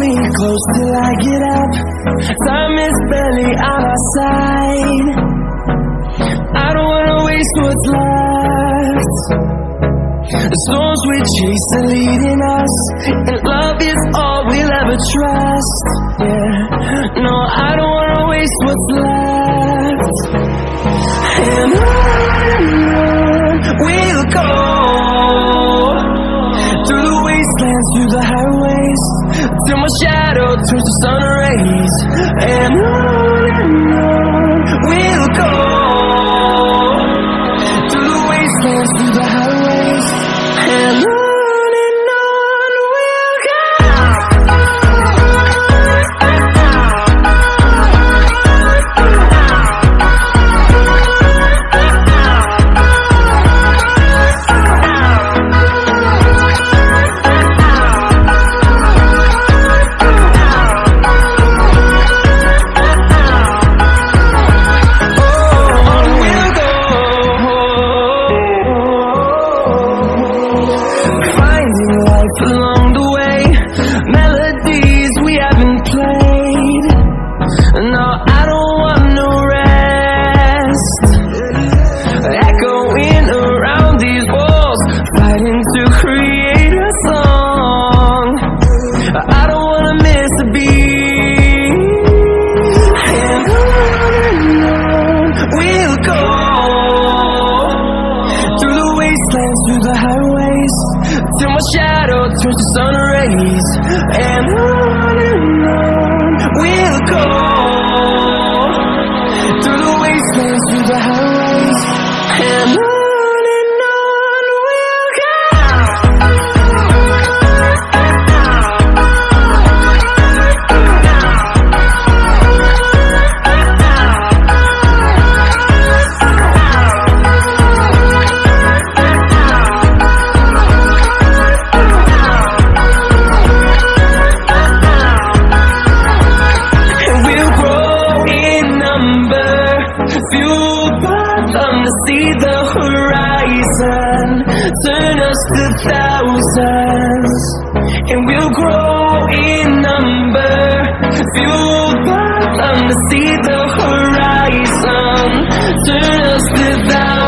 me close till I get up. Time is barely on our side. I don't wanna waste what's left. The storms we chase are leading us, and love is all we'll ever trust. Yeah, no, I don't wanna waste what's left. And on we'll go, through the wastelands, through the highways, till my shadow turns to sun rays. And on we'll go, through the wastelands, through the highways, and on we'll go. Along the way, melodies we haven't played. No, I don't want no rest. Echoing around these walls, fighting to create a song. I don't wanna miss a beat. And on we'll go, through the wastelands, through the highways, till my shadow turns to sun rays. And on we'll go, through the wastelands, through the highways, and on we'll go. Fueled by them to see the horizon, turn us to thousands, and we'll grow in number. Fueled by them to see the horizon, turn us to thousands.